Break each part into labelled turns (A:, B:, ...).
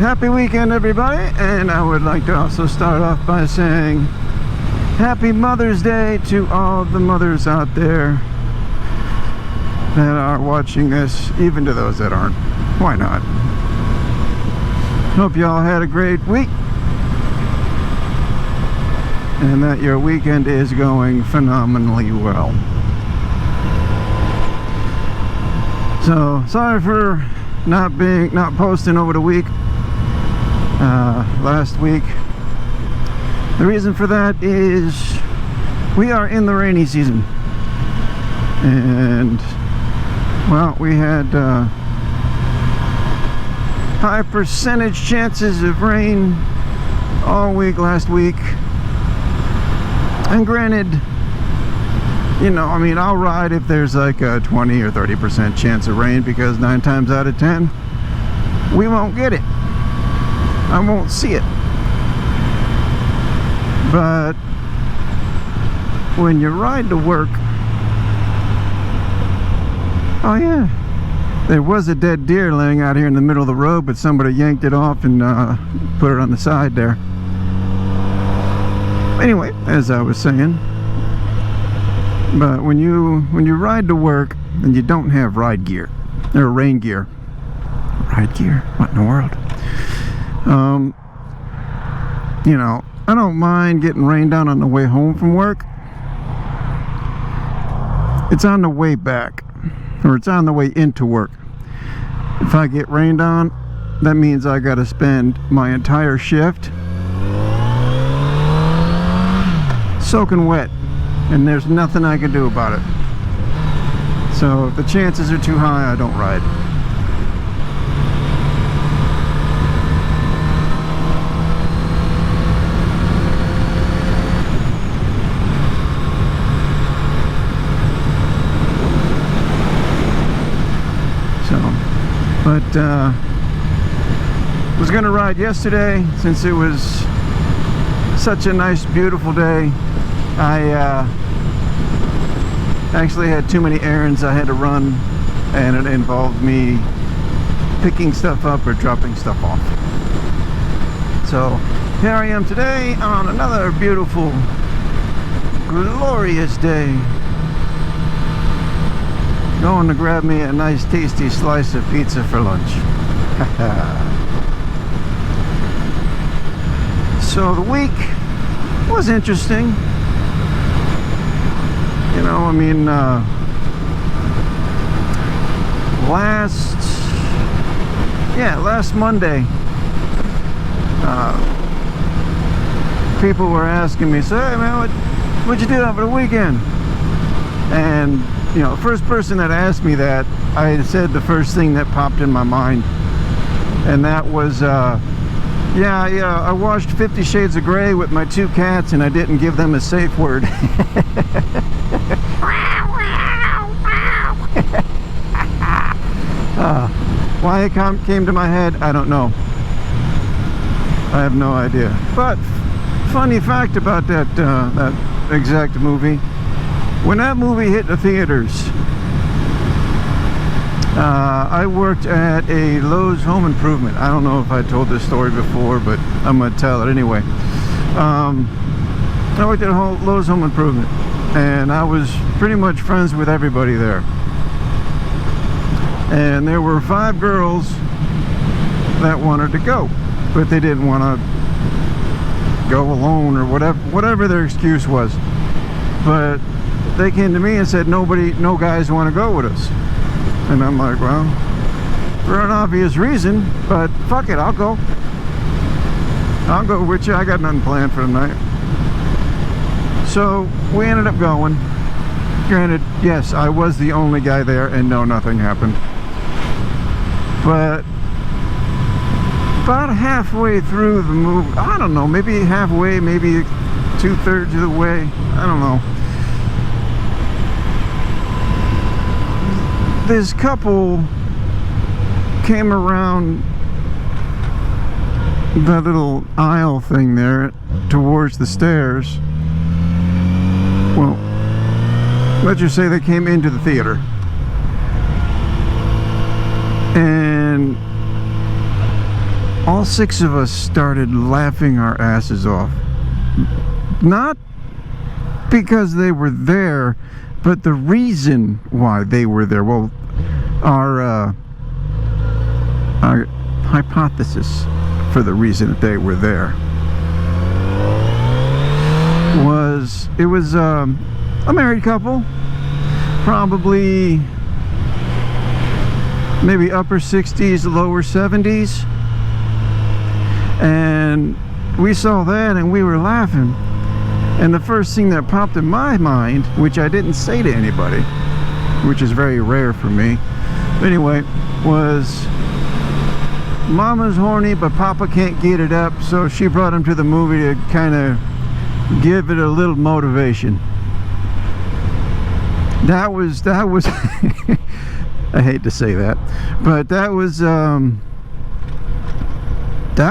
A: Happy weekend, everybody, and I would like to also start off by saying Happy Mother's Day to all the mothers out there that are watching this, even to those that aren't. Why not? Hope y'all had a great week and that your weekend is going phenomenally well. So sorry for not posting over the week. Last week. The reason for that is we are in the rainy season, and well, we had high percentage chances of rain all week last week. And granted, you know, I mean, I'll ride if there's like a 20 or 30% chance of rain, because 9 times out of 10 we won't get it. I won't see it. But when you ride to work, oh yeah, there was a dead deer laying out here in the middle of the road, but somebody yanked it off and put it on the side there. Anyway, as I was saying, but when you ride to work and you don't have ride gear or rain gear, ride gear, what in the world? You know, I don't mind getting rained on the way home from work. It's on the way back, or it's on the way into work. If I get rained on, that means I gotta spend my entire shift soaking wet, and there's nothing I can do about it. So if the chances are too high, I don't ride. But was gonna ride yesterday since it was such a nice, beautiful day. I actually had too many errands I had to run, and it involved me picking stuff up or dropping stuff off. So here I am today on another beautiful, glorious day, going to grab me a nice tasty slice of pizza for lunch. So the week was interesting. You know, I mean, last Monday, people were asking me, so, hey man, what'd you do over the weekend? And you know, the first person that asked me that, I said the first thing that popped in my mind, and that was, yeah, I watched 50 Shades of Grey with my 2 cats, and I didn't give them a safe word. Why it came to my head, I don't know. I have no idea. But funny fact about that exact movie. When that movie hit the theaters, I worked at a Lowe's Home Improvement. I don't know if I told this story before, but I'm going to tell it anyway. I worked at a Lowe's Home Improvement, and I was pretty much friends with everybody there. And there were 5 girls that wanted to go, but they didn't want to go alone or whatever their excuse was. But they came to me and said no guys want to go with us. And I'm like, well, for an obvious reason, but fuck it, I'll go with you. I got nothing planned for the night. So we ended up going. Granted, yes, I was the only guy there, and no, nothing happened. But about halfway through the movie, I don't know, maybe halfway, maybe 2/3 of the way, I don't know, this couple came around the little aisle thing there towards the stairs. Well, let's just say they came into the theater, and all 6 of us started laughing our asses off. Not because they were there, but the reason why they were there. Well, our hypothesis for the reason that they were there was, it was a married couple, probably maybe upper 60s, lower 70s, and we saw that and we were laughing. And the first thing that popped in my mind, which I didn't say to anybody, which is very rare for me, but anyway, was Mama's horny but Papa can't get it up, so she brought him to the movie to kind of give it a little motivation. That was I hate to say that, but that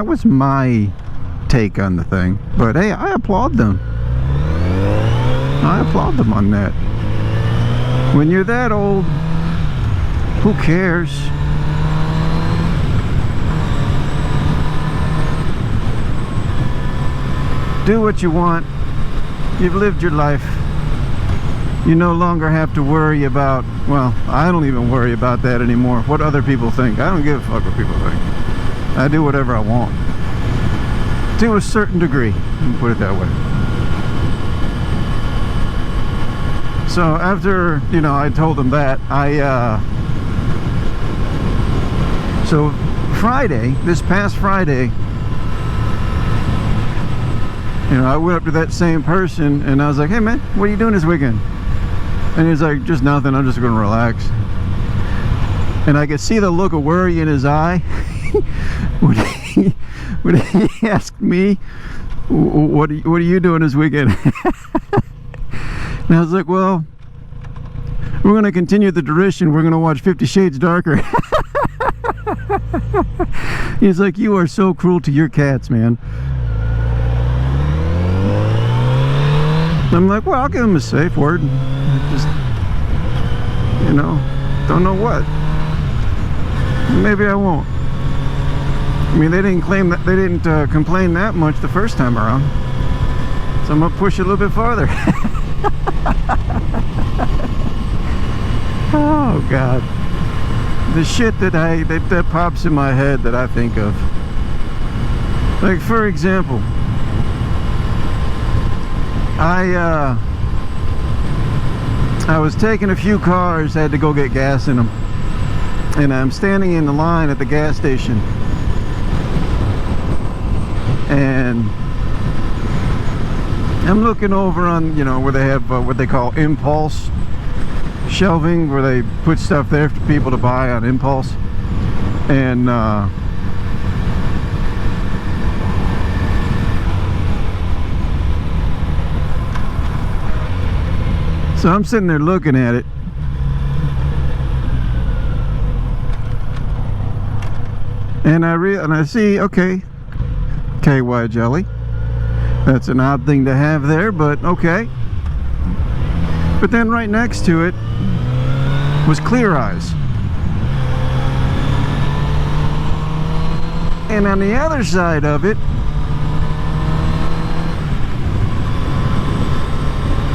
A: was my take on the thing. But hey, I applaud them. I applaud them on that. When you're that old, who cares? Do what you want. You've lived your life. You no longer have to worry about, well, I don't even worry about that anymore, what other people think. I don't give a fuck what people think. I do whatever I want. To a certain degree, put it that way. So after, you know, I told them that, so Friday, this past Friday, you know, I went up to that same person and I was like, hey man, what are you doing this weekend? And he's like, just nothing, I'm just gonna relax. And I could see the look of worry in his eye when he asked me, what are you doing this weekend? And I was like, well, we're gonna continue the tradition, we're gonna watch 50 Shades Darker. He's like, you are so cruel to your cats, man. I'm like, well, I'll give him a safe word. Just, you know, don't know what. Maybe I won't. I mean, they didn't claim that, they didn't complain that much the first time around. So I'm gonna push it a little bit farther. Oh God, the shit that pops in my head that I think of. Like, for example, I was taking a few cars, had to go get gas in them, and I'm standing in the line at the gas station, and I'm looking over on, you know, where they have what they call impulse shelving, where they put stuff there for people to buy on impulse. And so I'm sitting there looking at it, and I see, okay, KY jelly. That's an odd thing to have there, but okay. But then right next to it was Clear Eyes. And on the other side of it,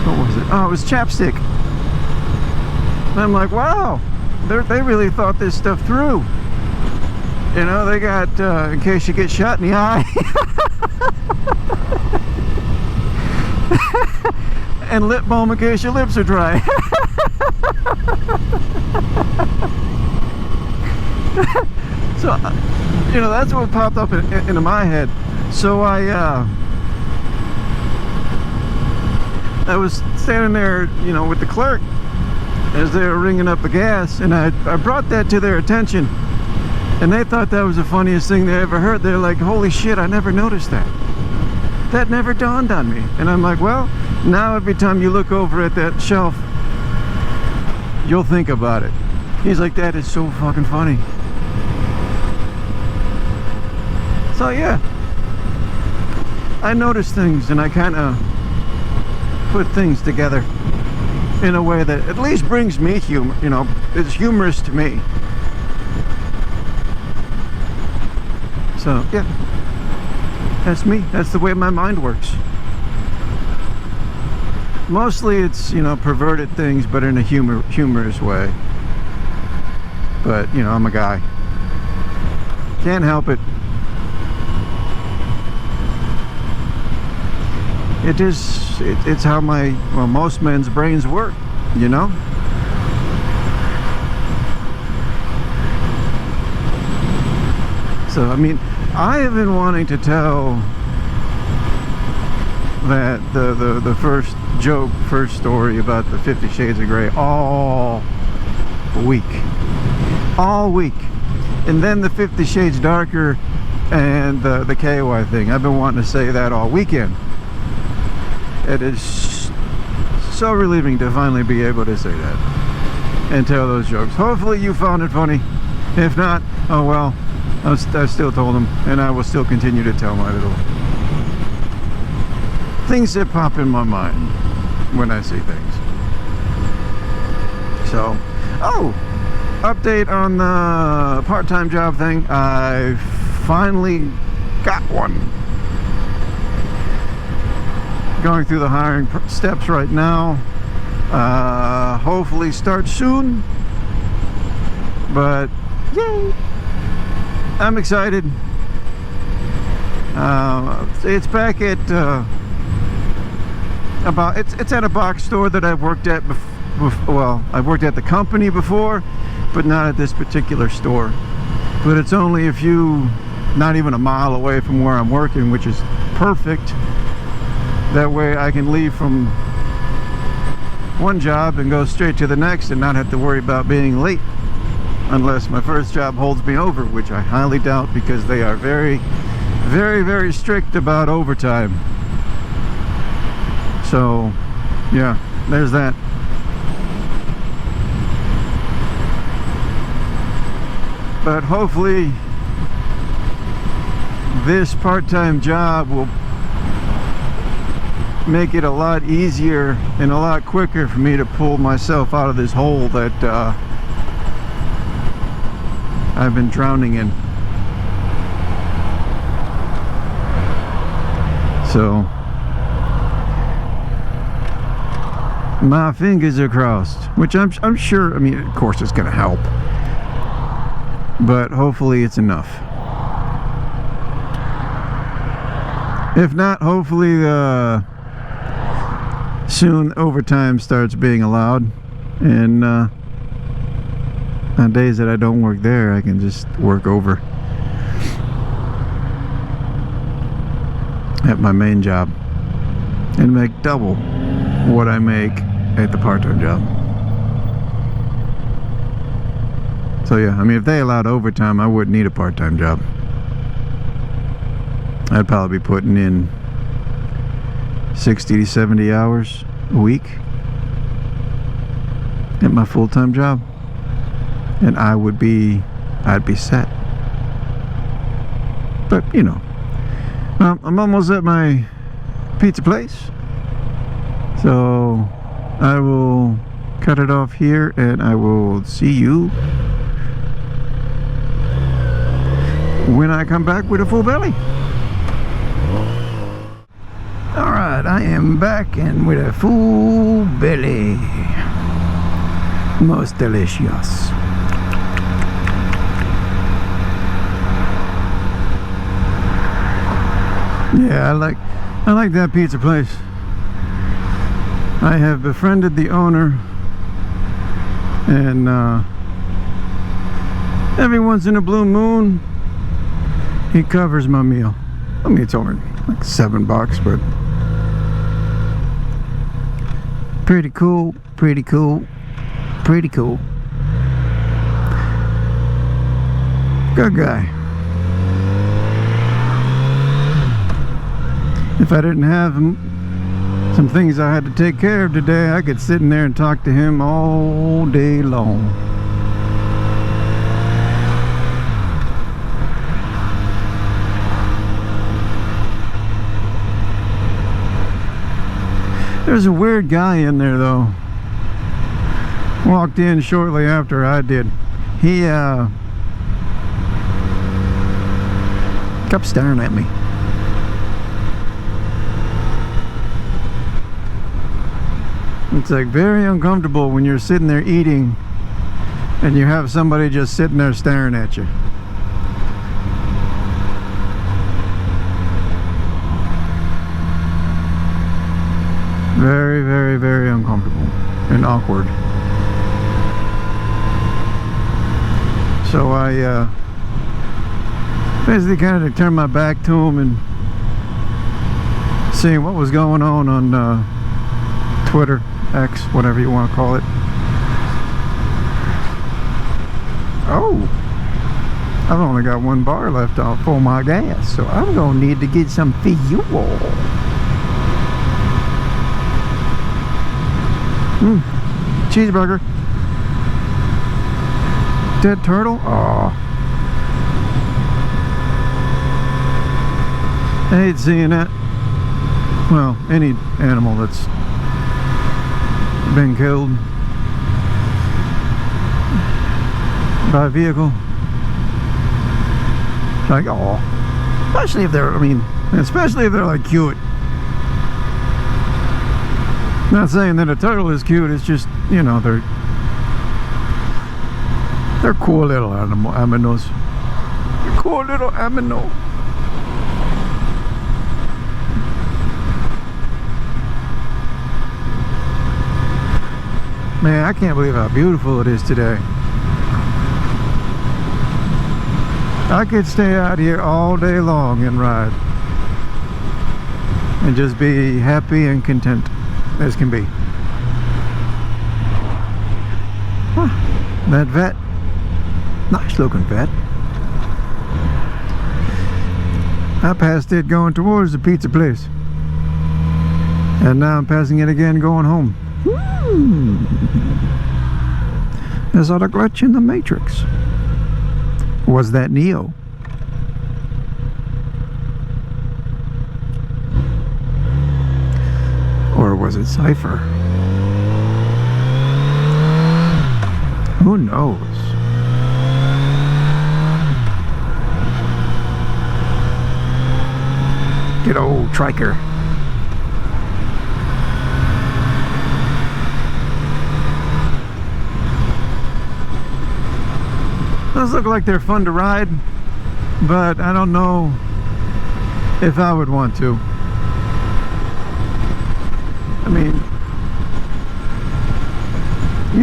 A: what was it? Oh, it was Chapstick. And I'm like, wow, they really thought this stuff through. You know, they got, in case you get shot in the eye. And lip balm in case your lips are dry. So, you know, that's what popped up into my head. So I was standing there, you know, with the clerk as they were ringing up the gas, and I brought that to their attention, and they thought that was the funniest thing they ever heard. They're like, holy shit, I never noticed that. That never dawned on me. And I'm like, well, now every time you look over at that shelf, you'll think about it. He's like, that is so fucking funny. So yeah, I notice things and I kind of put things together in a way that at least brings me humor, you know, it's humorous to me. So yeah, that's me. That's the way my mind works. Mostly it's, you know, perverted things, but in a humorous way. But, you know, I'm a guy. Can't help it. It's how most men's brains work, you know? So, I mean, I have been wanting to tell that the first story about the 50 Shades of Grey all week. And then the 50 Shades Darker and the KY thing. I've been wanting to say that all weekend. It is so relieving to finally be able to say that and tell those jokes. Hopefully you found it funny. If not, oh well, I still told them, and I will still continue to tell my little things that pop in my mind when I see things. So, oh, update on the part-time job thing. I finally got one. Going through the hiring steps right now. Hopefully start soon. But yay! I'm excited. It's back at it's at a box store that I've worked at well, I've worked at the company before, but not at this particular store. But it's only not even a mile away from where I'm working, which is perfect. That way I can leave from one job and go straight to the next and not have to worry about being late, unless my first job holds me over, which I highly doubt, because they are very, very, very strict about overtime. So yeah, there's that. But hopefully this part-time job will make it a lot easier and a lot quicker for me to pull myself out of this hole that I've been drowning in. So my fingers are crossed, which I'm sure, I mean, of course it's gonna help, but hopefully it's enough. If not, hopefully soon overtime starts being allowed, and on days that I don't work there, I can just work over at my main job and make double what I make at the part-time job. So yeah, I mean, if they allowed overtime, I wouldn't need a part-time job. I'd probably be putting in 60 to 70 hours a week at my full-time job, and I'd be set. But you know, well, I'm almost at my pizza place, so I will cut it off here, and I will see you when I come back with a full belly. Alright, I am back and with a full belly. Most delicious. Yeah, I like that pizza place. I have befriended the owner, and every once in a blue moon he covers my meal. I mean, it's only like $7, but pretty cool, pretty cool, pretty cool. Good guy. If I didn't have some things I had to take care of today, I could sit in there and talk to him all day long. There's a weird guy in there though. Walked in shortly after I did. He Kept staring at me. It's like very uncomfortable when you're sitting there eating and you have somebody just sitting there staring at you. Very, very, very uncomfortable and awkward. So I basically kind of turned my back to him and seeing what was going on Twitter, X, whatever you want to call it. Oh, I've only got 1 bar left off for my gas, so I'm gonna need to get some fuel. Cheeseburger. Dead turtle? Aw. I hate seeing that. Well, any animal that's been killed by a vehicle. It's like, oh, especially if they're, especially if they're like cute. Not saying that a turtle is cute, it's just, you know, they're cool little aminos. Cool little amino. Man, I can't believe how beautiful it is today. I could stay out here all day long and ride and just be happy and content as can be. Huh, that vet, nice looking vet. I passed it going towards the pizza place, and now I'm passing it again going home. Is that a glitch in the Matrix? Was that Neo? Or was it Cypher? Who knows? Good old Triker. Those look like they're fun to ride, but I don't know if I would want to. I mean,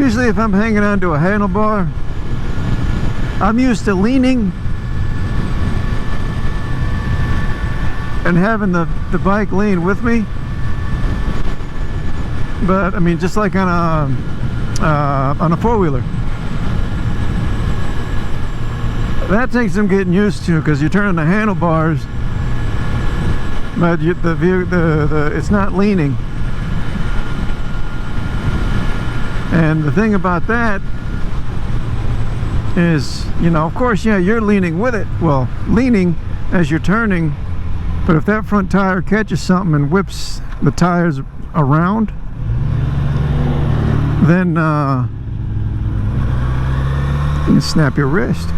A: usually if I'm hanging onto a handlebar, I'm used to leaning and having the bike lean with me. But I mean, just like on a four-wheeler. That takes some getting used to, because you're turning the handlebars, but it's not leaning. And the thing about that is, you know, of course, yeah, you're leaning with it. Well, leaning as you're turning, but if that front tire catches something and whips the tires around, then you can snap your wrist.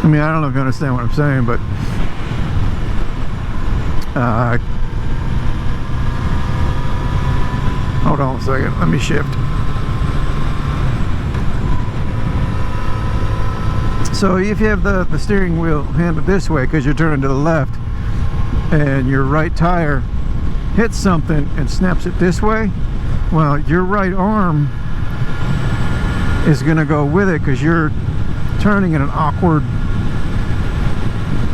A: I mean, I don't know if you understand what I'm saying, but hold on a second, let me shift. So if you have the steering wheel handled this way because you're turning to the left, and your right tire hits something and snaps it this way, well, your right arm is going to go with it because you're turning in an awkward,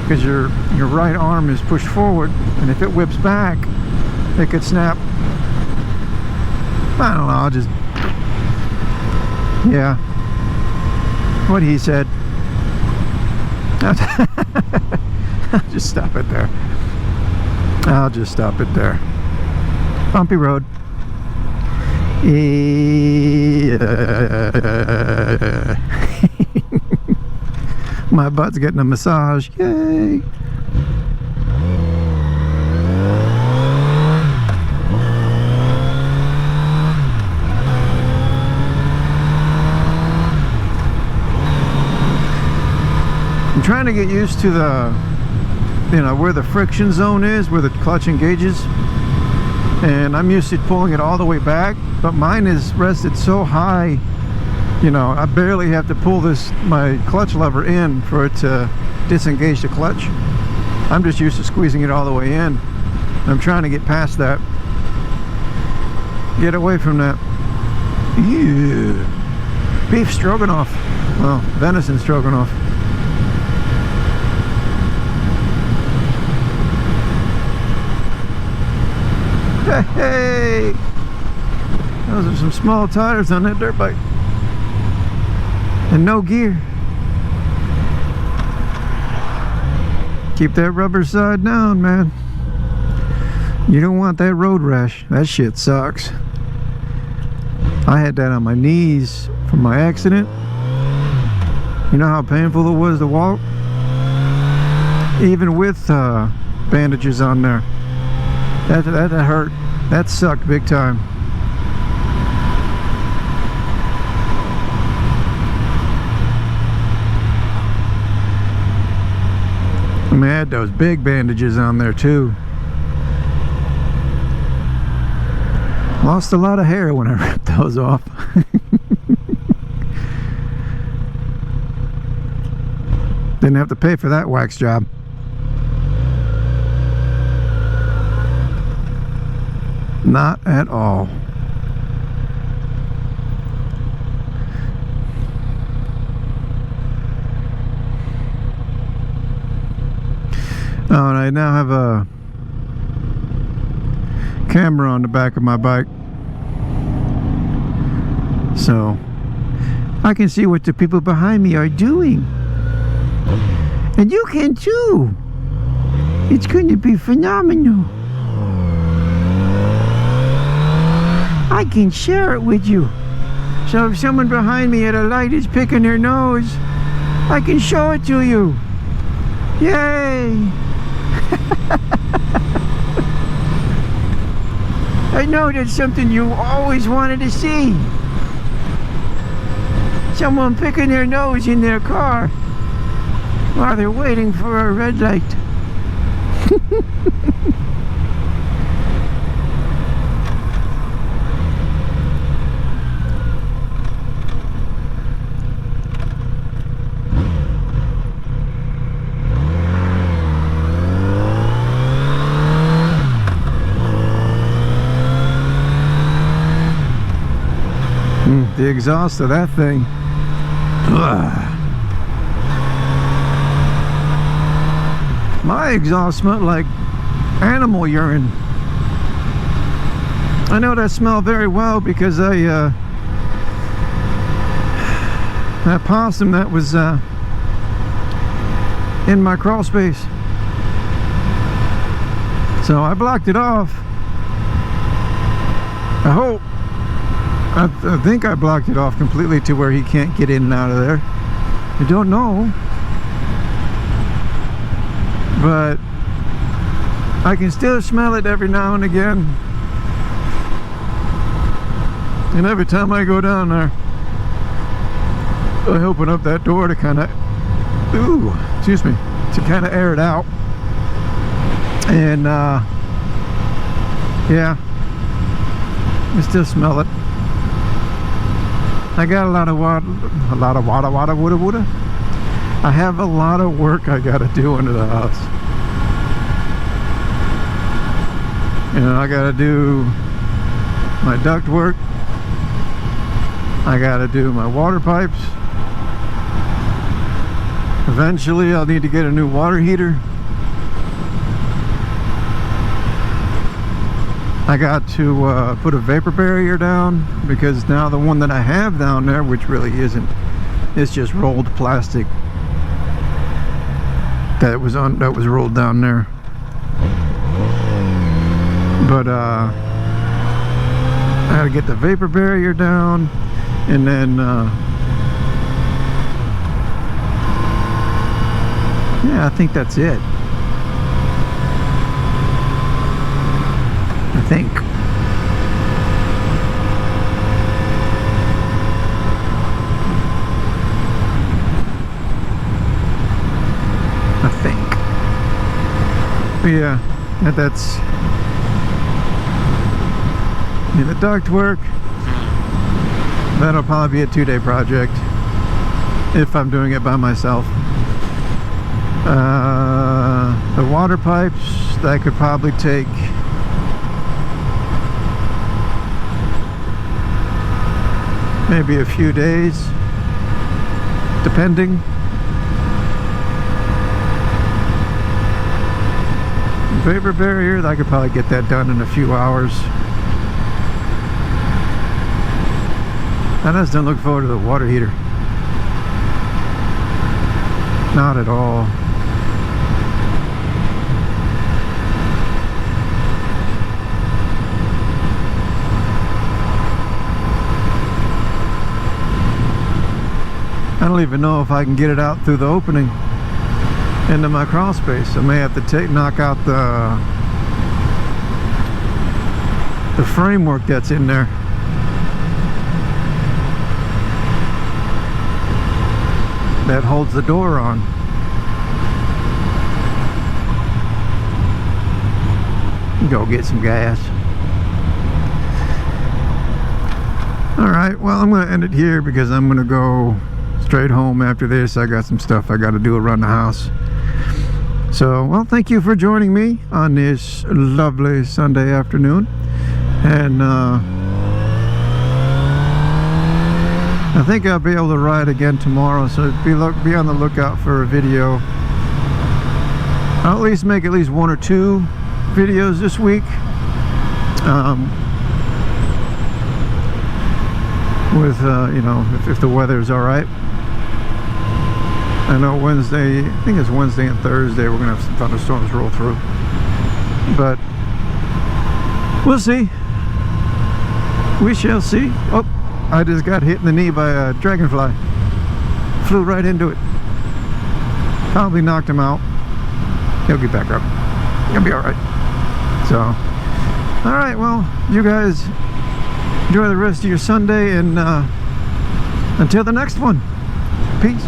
A: because your right arm is pushed forward, and if it whips back, it could snap. I don't know, I'll just, yeah, what he said. I'll just stop it there. I'll just stop it there. Bumpy road. My butt's getting a massage. Yay! trying to get used to the, you know, where the friction zone is, where the clutch engages. And I'm used to pulling it all the way back, but mine is rested so high, you know, I barely have to pull my clutch lever in for it to disengage the clutch. I'm just used to squeezing it all the way in. I'm trying to get past that. Get away from that. Ew. Beef stroganoff. Well, venison stroganoff. Hey! Those are some small tires on that dirt bike. And no gear. Keep that rubber side down, man. You don't want that road rash. That shit sucks. I had that on my knees from my accident. You know how painful it was to walk? Even with bandages on there. That hurt. That sucked big time. I mean, I had those big bandages on there too. Lost a lot of hair when I ripped those off. Didn't have to pay for that wax job. Not at all. Oh, and I now have a camera on the back of my bike, so I can see what the people behind me are doing, and you can too. It's going to be phenomenal. I can share it with you, so if someone behind me at a light is picking their nose, I can show it to you. Yay! I know that's something you always wanted to see. Someone picking their nose in their car while they're waiting for a red light. The exhaust of that thing. Ugh. My exhaust smelled like animal urine. I know that smell very well because that possum that was in my crawl space. So I blocked it off. I hope. I think I blocked it off completely to where he can't get in and out of there. I don't know. But I can still smell it every now and again. And every time I go down there, I open up that door to kind of, excuse me, to kind of air it out. And yeah, I still smell it. I got a lot of water, I have a lot of work I gotta do into the house. You know, I gotta do my duct work. I gotta do my water pipes. Eventually I'll need to get a new water heater. I got to put a vapor barrier down, because now the one that I have down there, which really isn't, it's just rolled plastic that was rolled down there. But I had to get the vapor barrier down, and then yeah, I think that's it. I think. But yeah, that's the ductwork. That'll probably be a 2-day project if I'm doing it by myself. The water pipes, that could probably take maybe a few days, depending. Vapor barrier, I could probably get that done in a few hours. I just don't look forward to the water heater. Not at all. I don't even know if I can get it out through the opening into my crawl space. I may have to knock out the framework that's in there. That holds the door on. Go get some gas. Alright, well, I'm going to end it here because I'm going to go straight home after this. I got some stuff I got to do around the house. So, well, thank you for joining me on this lovely Sunday afternoon. And I think I'll be able to ride again tomorrow, so be on the lookout for a video. I'll at least make at least 1 or 2 videos this week. With you know, if the weather's all right. I know Wednesday, I think it's Wednesday and Thursday, we're gonna have some thunderstorms roll through, but we'll see. We shall see. Oh, I just got hit in the knee by a dragonfly. Flew right into it. Probably knocked him out. He'll get back up. He'll be all right. So, all right. Well, you guys enjoy the rest of your Sunday, and until the next one, peace.